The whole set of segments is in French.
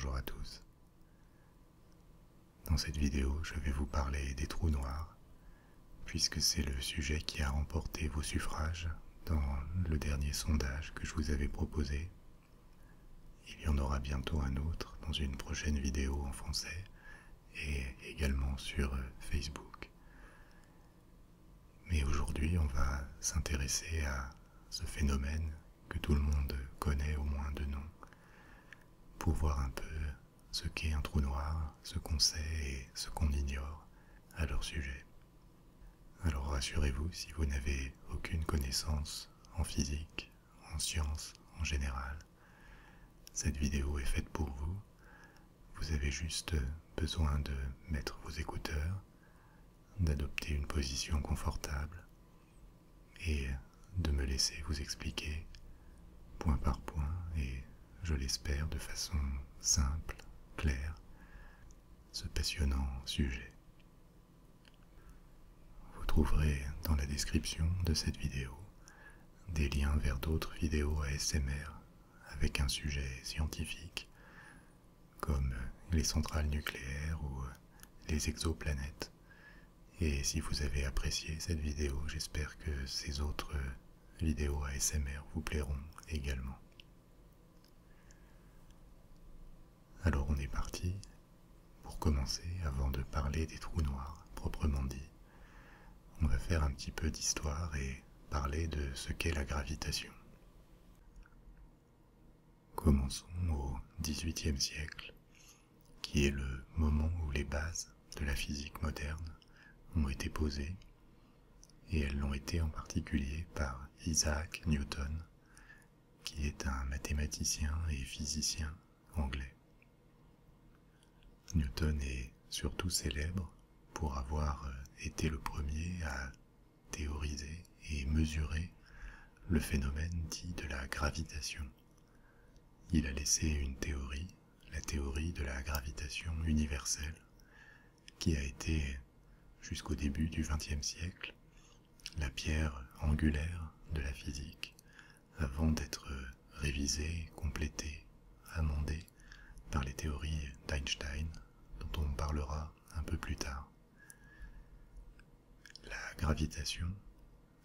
bonjour à tous. Dans cette vidéo, je vais vous parler des trous noirs, puisque c'est le sujet qui a remporté vos suffrages dans le dernier sondage que je vous avais proposé. Il y en aura bientôt un autre dans une prochaine vidéo en français et également sur Facebook. Mais aujourd'hui, on va s'intéresser à ce phénomène que tout le monde connaît au moins de nom, pour voir un peu ce qu'est un trou noir, ce qu'on sait et ce qu'on ignore à leur sujet. Alors rassurez-vous, si vous n'avez aucune connaissance en physique, en sciences en général, cette vidéo est faite pour vous. Vous avez juste besoin de mettre vos écouteurs, d'adopter une position confortable et de me laisser vous expliquer point par point et, je l'espère, de façon simple, claire, ce passionnant sujet. Vous trouverez dans la description de cette vidéo des liens vers d'autres vidéos ASMR avec un sujet scientifique, comme les centrales nucléaires ou les exoplanètes. Et si vous avez apprécié cette vidéo, j'espère que ces autres vidéos ASMR vous plairont également. Alors on est parti. Pour commencer, avant de parler des trous noirs proprement dit, on va faire un petit peu d'histoire et parler de ce qu'est la gravitation. Commençons au XVIIIe siècle, qui est le moment où les bases de la physique moderne ont été posées, et elles l'ont été en particulier par Isaac Newton, qui est un mathématicien et physicien anglais. Newton est surtout célèbre pour avoir été le premier à théoriser et mesurer le phénomène dit de la gravitation. Il a laissé une théorie, la théorie de la gravitation universelle, qui a été, jusqu'au début du XXe siècle, la pierre angulaire de la physique, avant d'être révisée, complétée, amendée par les théories d'Einstein, dont on parlera un peu plus tard. La gravitation,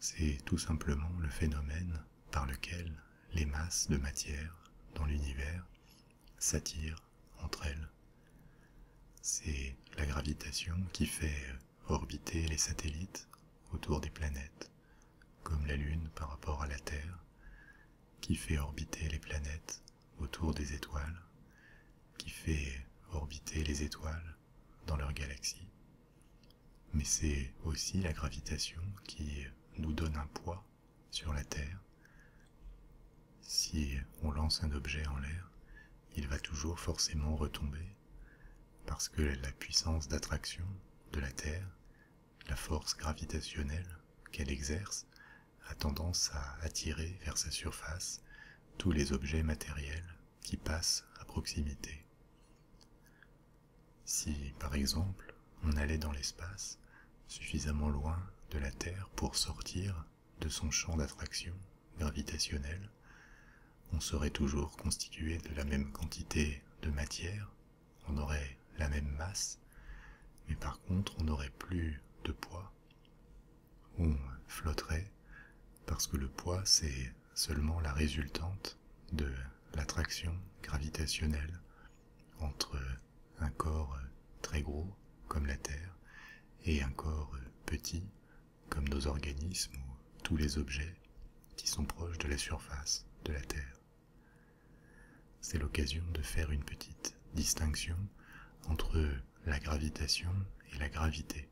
c'est tout simplement le phénomène par lequel les masses de matière dans l'univers s'attirent entre elles. C'est la gravitation qui fait orbiter les satellites autour des planètes, comme la Lune par rapport à la Terre, qui fait orbiter les planètes autour des étoiles, qui fait orbiter les étoiles dans leur galaxie. Mais c'est aussi la gravitation qui nous donne un poids sur la Terre. Si on lance un objet en l'air, il va toujours forcément retomber, parce que la puissance d'attraction de la Terre, la force gravitationnelle qu'elle exerce, a tendance à attirer vers sa surface tous les objets matériels qui passent à proximité. Si, par exemple, on allait dans l'espace, suffisamment loin de la Terre pour sortir de son champ d'attraction gravitationnel, on serait toujours constitué de la même quantité de matière, on aurait la même masse, mais par contre on n'aurait plus de poids. On flotterait parce que le poids c'est seulement la résultante de l'attraction gravitationnelle entre un corps très gros comme la Terre et un corps petit comme nos organismes ou tous les objets qui sont proches de la surface de la Terre. C'est l'occasion de faire une petite distinction entre la gravitation et la gravité.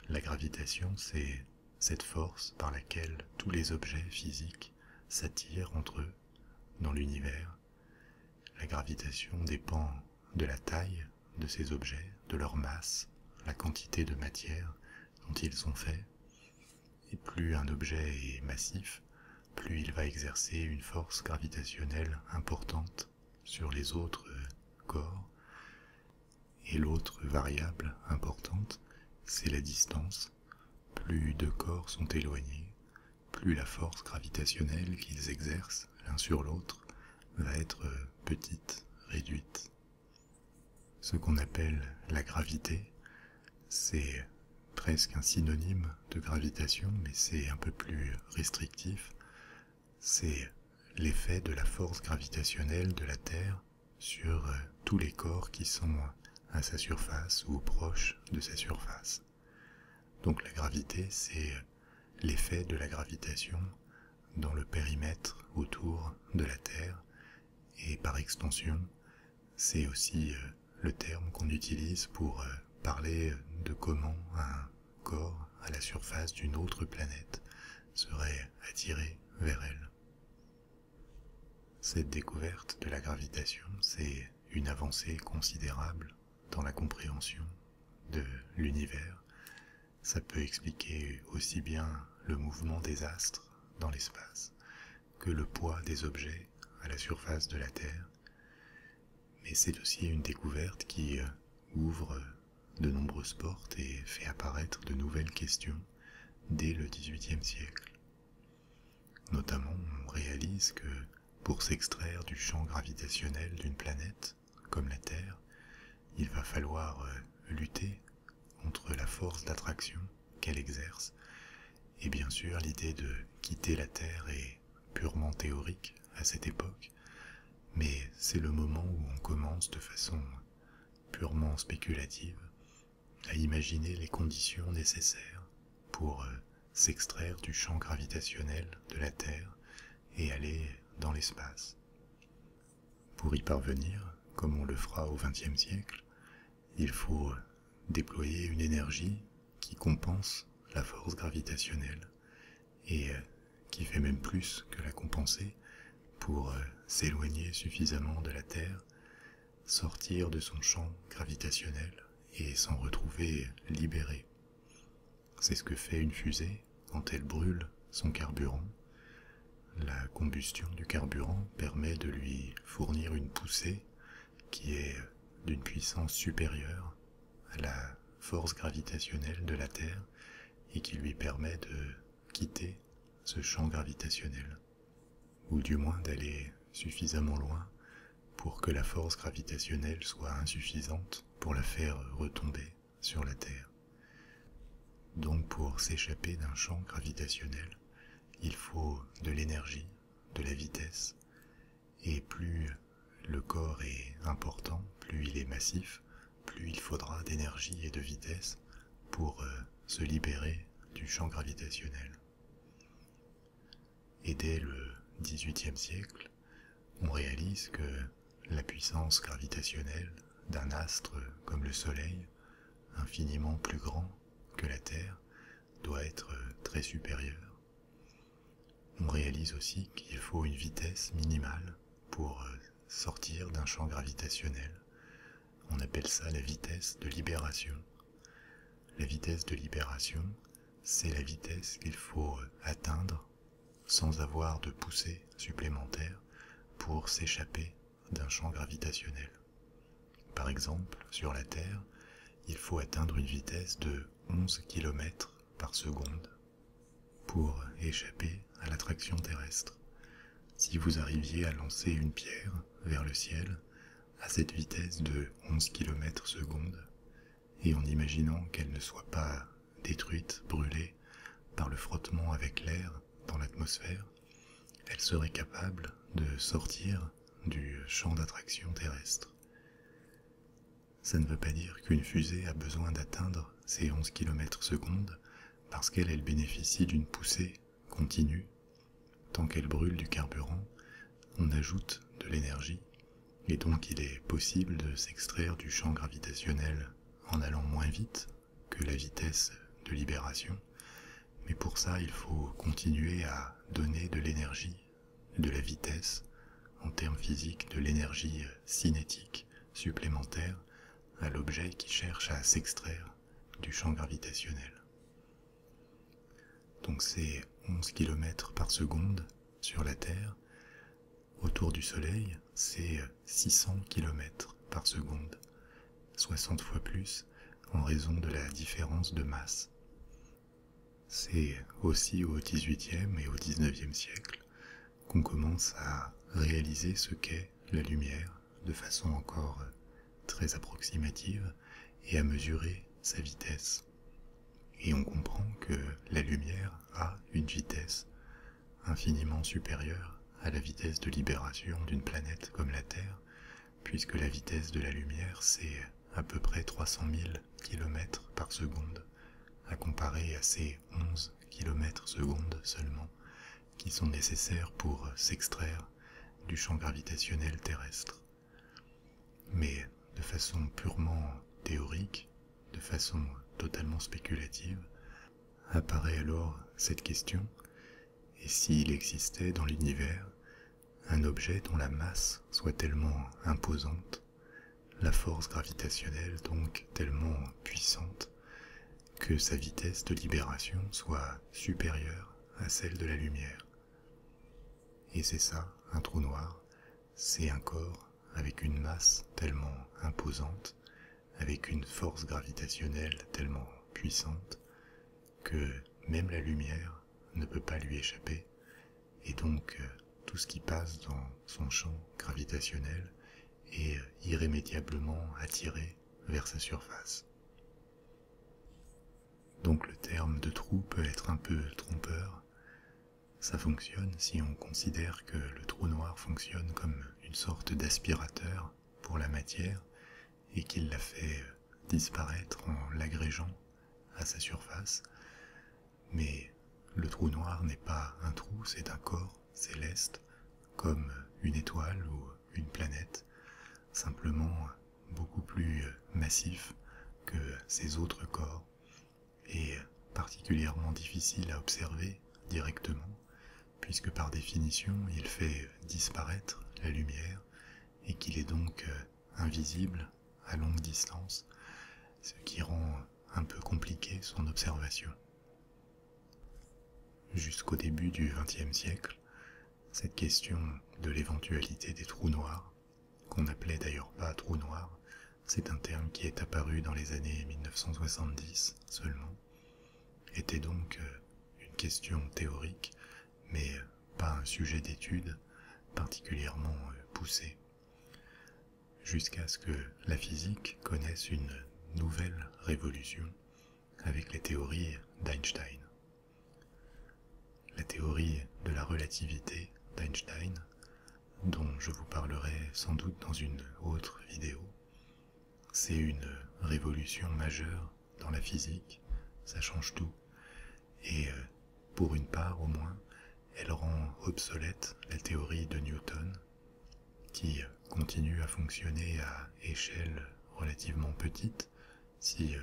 La gravitation, c'est cette force par laquelle tous les objets physiques s'attirent entre eux dans l'univers. La gravitation dépend de la taille de ces objets, de leur masse, la quantité de matière dont ils sont faits. Et plus un objet est massif, plus il va exercer une force gravitationnelle importante sur les autres corps. Et l'autre variable importante, c'est la distance. Plus deux corps sont éloignés, plus la force gravitationnelle qu'ils exercent l'un sur l'autre va être petite, réduite. Ce qu'on appelle la gravité, c'est presque un synonyme de gravitation, mais c'est un peu plus restrictif. C'est l'effet de la force gravitationnelle de la Terre sur tous les corps qui sont à sa surface ou proches de sa surface. Donc la gravité, c'est l'effet de la gravitation dans le périmètre autour de la Terre, et par extension, c'est aussi le terme qu'on utilise pour parler de comment un corps à la surface d'une autre planète serait attiré vers elle. Cette découverte de la gravitation, c'est une avancée considérable dans la compréhension de l'univers. Ça peut expliquer aussi bien le mouvement des astres dans l'espace que le poids des objets à la surface de la Terre. Mais c'est aussi une découverte qui ouvre de nombreuses portes et fait apparaître de nouvelles questions dès le XVIIIe siècle. Notamment, on réalise que pour s'extraire du champ gravitationnel d'une planète comme la Terre, il va falloir lutter contre la force d'attraction qu'elle exerce. Et bien sûr, l'idée de quitter la Terre est purement théorique à cette époque, mais c'est le moment où on commence de façon purement spéculative à imaginer les conditions nécessaires pour s'extraire du champ gravitationnel de la Terre et aller dans l'espace. Pour y parvenir, comme on le fera au XXe siècle, il faut déployer une énergie qui compense la force gravitationnelle et qui fait même plus que la compenser pour s'éloigner suffisamment de la Terre, sortir de son champ gravitationnel et s'en retrouver libéré. C'est ce que fait une fusée quand elle brûle son carburant. La combustion du carburant permet de lui fournir une poussée qui est d'une puissance supérieure à la force gravitationnelle de la Terre et qui lui permet de quitter ce champ gravitationnel, ou du moins d'aller suffisamment loin pour que la force gravitationnelle soit insuffisante pour la faire retomber sur la Terre. Donc pour s'échapper d'un champ gravitationnel, il faut de l'énergie, de la vitesse, et plus le corps est important, plus il est massif, plus il faudra d'énergie et de vitesse pour se libérer du champ gravitationnel. Et dès le XVIIIe siècle, on réalise que la puissance gravitationnelle d'un astre comme le Soleil, infiniment plus grand que la Terre, doit être très supérieure. On réalise aussi qu'il faut une vitesse minimale pour sortir d'un champ gravitationnel. On appelle ça la vitesse de libération. La vitesse de libération, c'est la vitesse qu'il faut atteindre sans avoir de poussée supplémentaire pour s'échapper d'un champ gravitationnel. Par exemple, sur la Terre, il faut atteindre une vitesse de 11 km par seconde pour échapper à l'attraction terrestre. Si vous arriviez à lancer une pierre vers le ciel à cette vitesse de 11 km seconde, et en imaginant qu'elle ne soit pas détruite, brûlée par le frottement avec l'air dans l'atmosphère, elle serait capable de sortir du champ d'attraction terrestre. Ça ne veut pas dire qu'une fusée a besoin d'atteindre ces 11 km secondes parce qu'elle bénéficie d'une poussée continue. Tant qu'elle brûle du carburant, on ajoute de l'énergie et donc il est possible de s'extraire du champ gravitationnel en allant moins vite que la vitesse de libération. Mais pour ça, il faut continuer à donner de l'énergie, de la vitesse, en termes physiques, de l'énergie cinétique supplémentaire à l'objet qui cherche à s'extraire du champ gravitationnel. Donc c'est 11 km par seconde sur la Terre. Autour du Soleil, c'est 600 km par seconde, 60 fois plus en raison de la différence de masse. C'est aussi au XVIIIe et au XIXe siècle qu'on commence à réaliser ce qu'est la lumière, de façon encore très approximative et à mesurer sa vitesse. Et on comprend que la lumière a une vitesse infiniment supérieure à la vitesse de libération d'une planète comme la Terre, puisque la vitesse de la lumière c'est à peu près 300 000 km par seconde, à comparer à ces 11 km secondes seulement qui sont nécessaires pour s'extraire du champ gravitationnel terrestre. Mais de façon purement théorique, de façon totalement spéculative, apparaît alors cette question: et s'il existait dans l'univers un objet dont la masse soit tellement imposante, la force gravitationnelle donc tellement puissante, que sa vitesse de libération soit supérieure à celle de la lumière? Et c'est ça, un trou noir, c'est un corps avec une masse tellement imposante, avec une force gravitationnelle tellement puissante, que même la lumière ne peut pas lui échapper, et donc tout ce qui passe dans son champ gravitationnel est irrémédiablement attiré vers sa surface. Donc le terme de trou peut être un peu trompeur. Ça fonctionne si on considère que le trou noir fonctionne comme une sorte d'aspirateur pour la matière et qu'il la fait disparaître en l'agrégeant à sa surface. Mais le trou noir n'est pas un trou, c'est un corps céleste, comme une étoile ou une planète, simplement beaucoup plus massif que ces autres corps, et particulièrement difficile à observer directement, puisque par définition il fait disparaître la lumière et qu'il est donc invisible à longue distance, ce qui rend un peu compliqué son observation. Jusqu'au début du XXe siècle, cette question de l'éventualité des trous noirs, qu'on n'appelait d'ailleurs pas trous noirs, c'est un terme qui est apparu dans les années 1970 seulement, était donc une question théorique, mais pas un sujet d'étude particulièrement poussé, jusqu'à ce que la physique connaisse une nouvelle révolution avec les théories d'Einstein. La théorie de la relativité d'Einstein, dont je vous parlerai sans doute dans une autre vidéo, c'est une révolution majeure dans la physique, ça change tout, et pour une part au moins, elle rend obsolète la théorie de Newton, qui continue à fonctionner à échelle relativement petite si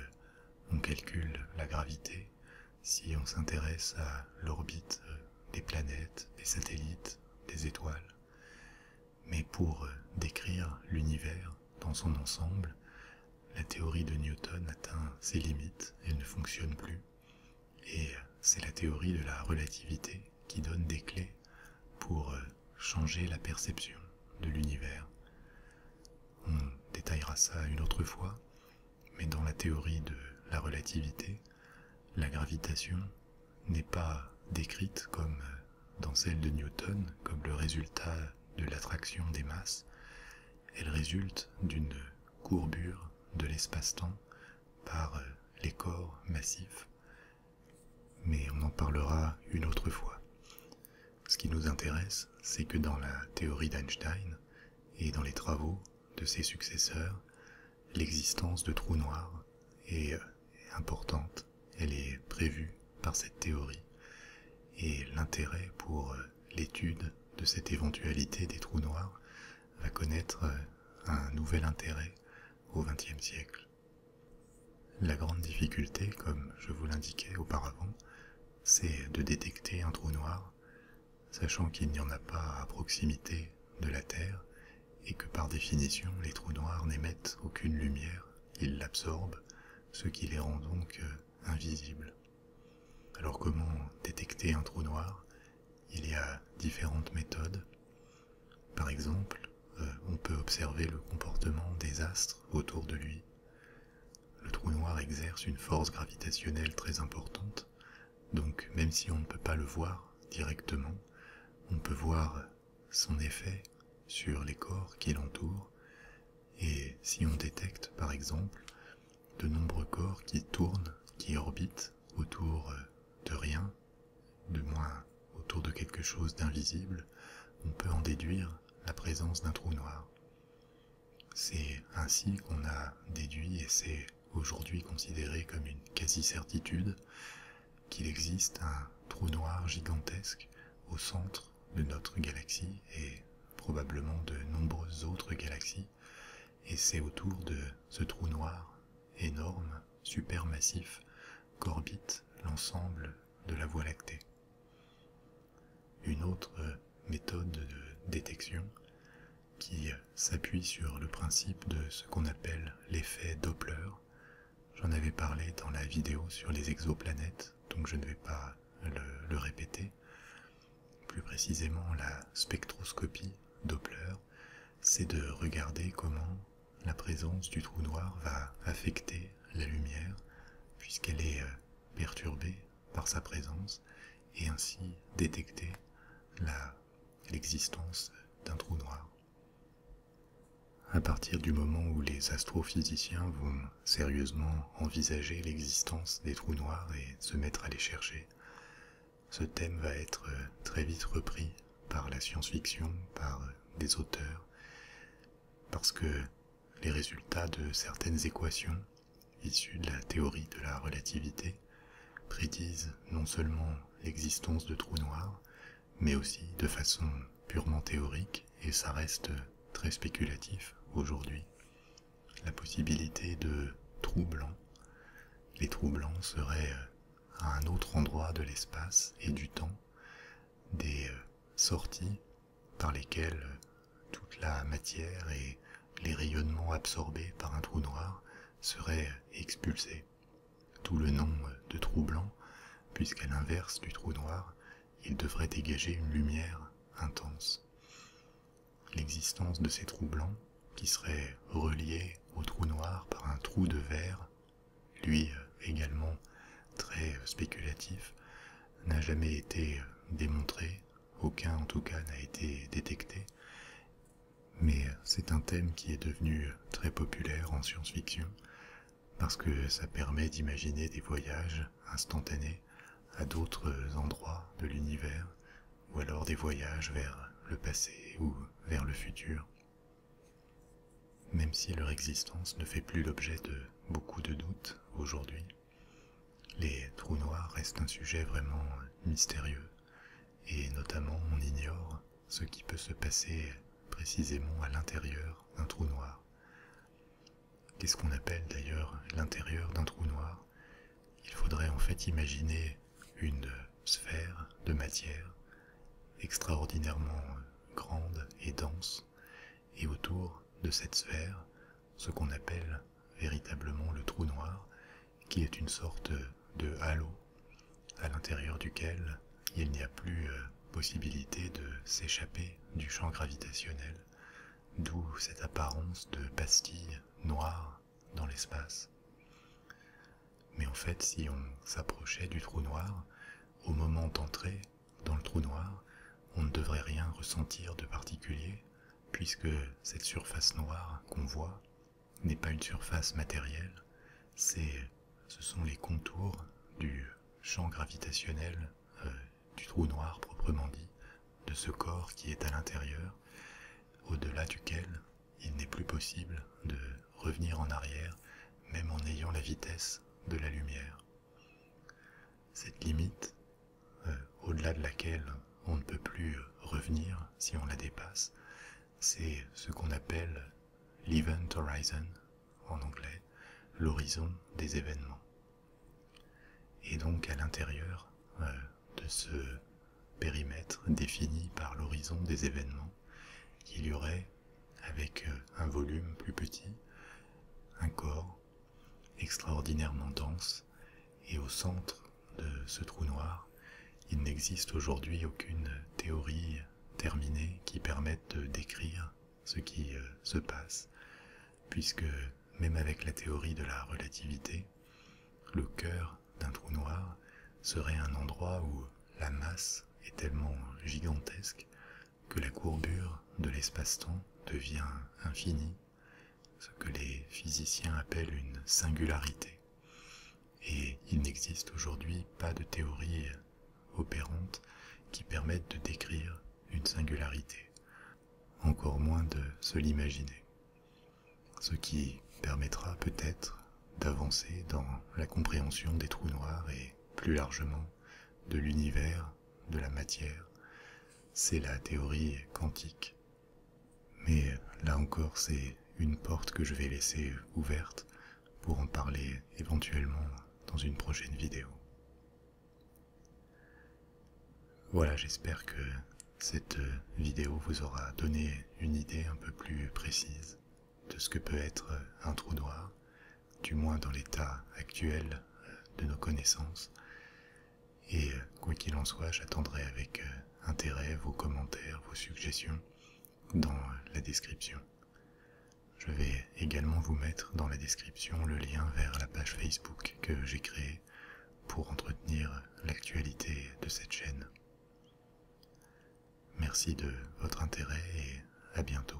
on calcule la gravité, si on s'intéresse à l'orbite des planètes, des satellites, des étoiles. Mais pour décrire l'univers dans son ensemble, la théorie de Newton atteint ses limites, elle ne fonctionne plus. Et c'est la théorie de la relativité qui donne des clés pour changer la perception de l'univers. On détaillera ça une autre fois, mais dans la théorie de la relativité, la gravitation n'est pas décrite comme dans celle de Newton, comme le résultat de l'attraction des masses. Elle résulte d'une courbure de l'espace-temps par les corps massifs, mais on en parlera une autre fois. Ce qui nous intéresse, c'est que dans la théorie d'Einstein et dans les travaux de ses successeurs, l'existence de trous noirs est importante, elle est prévue par cette théorie, et l'intérêt pour l'étude de cette éventualité des trous noirs va connaître un nouvel intérêt au XXe siècle. La grande difficulté, comme je vous l'indiquais auparavant, c'est de détecter un trou noir, sachant qu'il n'y en a pas à proximité de la Terre, et que par définition les trous noirs n'émettent aucune lumière, ils l'absorbent, ce qui les rend donc invisibles. Alors comment détecter un trou noir? Il y a différentes méthodes. Par exemple, on peut observer le comportement des astres autour de lui. Le trou noir exerce une force gravitationnelle très importante, donc même si on ne peut pas le voir directement, on peut voir son effet sur les corps qui l'entourent Si on détecte par exemple de nombreux corps qui tournent, qui orbitent autour de rien, du moins autour de quelque chose d'invisible, on peut en déduire la présence d'un trou noir. C'est ainsi qu'on a déduit, et c'est aujourd'hui considéré comme une quasi-certitude, qu'il existe un trou noir gigantesque au centre de notre galaxie et probablement de nombreuses autres galaxies, et c'est autour de ce trou noir énorme, supermassif, qu'orbite l'ensemble de la Voie lactée. Une autre méthode de détection qui s'appuie sur le principe de ce qu'on appelle l'effet Doppler. J'en avais parlé dans la vidéo sur les exoplanètes, donc je ne vais pas le répéter. Plus précisément, la spectroscopie Doppler, c'est de regarder comment la présence du trou noir va affecter la lumière, puisqu'elle est perturbée par sa présence, et ainsi détecter l'existence d'un trou noir. À partir du moment où les astrophysiciens vont sérieusement envisager l'existence des trous noirs et se mettre à les chercher, ce thème va être très vite repris par la science-fiction, par des auteurs, parce que les résultats de certaines équations issues de la théorie de la relativité prédisent non seulement l'existence de trous noirs, mais aussi de façon purement théorique, et ça reste très spéculatif aujourd'hui, la possibilité de trous blancs. Les trous blancs seraient à un autre endroit de l'espace et du temps des sorties par lesquelles toute la matière et les rayonnements absorbés par un trou noir seraient expulsés. D'où le nom de trou blanc, puisqu'à l'inverse du trou noir, il devrait dégager une lumière intense. L'existence de ces trous blancs, qui seraient reliés au trou noir par un trou de verre, lui également très spéculatif, n'a jamais été démontré, aucun en tout cas n'a été détecté, mais c'est un thème qui est devenu très populaire en science-fiction, parce que ça permet d'imaginer des voyages instantanés à d'autres endroits de l'univers, ou alors des voyages vers le passé ou vers le futur. Même si leur existence ne fait plus l'objet de beaucoup de doutes aujourd'hui, les trous noirs restent un sujet vraiment mystérieux, et notamment on ignore ce qui peut se passer précisément à l'intérieur d'un trou noir. Qu'est-ce qu'on appelle d'ailleurs l'intérieur d'un trou noir? Il faudrait en fait imaginer une sphère de matière extraordinairement grande et dense, et autour de cette sphère, ce qu'on appelle véritablement le trou noir, qui est une sorte de halo à l'intérieur duquel il n'y a plus possibilité de s'échapper du champ gravitationnel, d'où cette apparence de pastille noire dans l'espace. Mais en fait, si on s'approchait du trou noir, au moment d'entrer dans le trou noir, on ne devrait rien ressentir de particulier, puisque cette surface noire qu'on voit n'est pas une surface matérielle, ce sont les contours du champ gravitationnel du trou noir proprement dit, de ce corps qui est à l'intérieur, au-delà duquel il n'est plus possible de revenir en arrière, même en ayant la vitesse de la lumière. Cette limite, au-delà de laquelle on ne peut plus revenir si on la dépasse, c'est ce qu'on appelle l'Event Horizon, en anglais, l'horizon des événements. Et donc à l'intérieur de ce périmètre défini par l'horizon des événements, il y aurait, avec un volume plus petit, un corps extraordinairement dense, et au centre de ce trou noir, il n'existe aujourd'hui aucune théorie terminée qui permette de décrire ce qui se passe, puisque même avec la théorie de la relativité, le cœur d'un trou noir serait un endroit où la masse est tellement gigantesque que la courbure de l'espace-temps devient infinie, ce que les physiciens appellent une singularité. Et il n'existe aujourd'hui pas de théorie opérante qui permette de décrire une singularité, encore moins de se l'imaginer. Ce qui permettra peut-être d'avancer dans la compréhension des trous noirs et plus largement de l'univers, de la matière, c'est la théorie quantique. Mais là encore, c'est une porte que je vais laisser ouverte pour en parler éventuellement dans une prochaine vidéo. Voilà, j'espère que cette vidéo vous aura donné une idée un peu plus précise de ce que peut être un trou noir, du moins dans l'état actuel de nos connaissances. Et quoi qu'il en soit, j'attendrai avec intérêt vos commentaires, vos suggestions dans la description. Je vais également vous mettre dans la description le lien vers la page Facebook que j'ai créée pour entretenir l'actualité de cette chaîne. Merci de votre intérêt et à bientôt.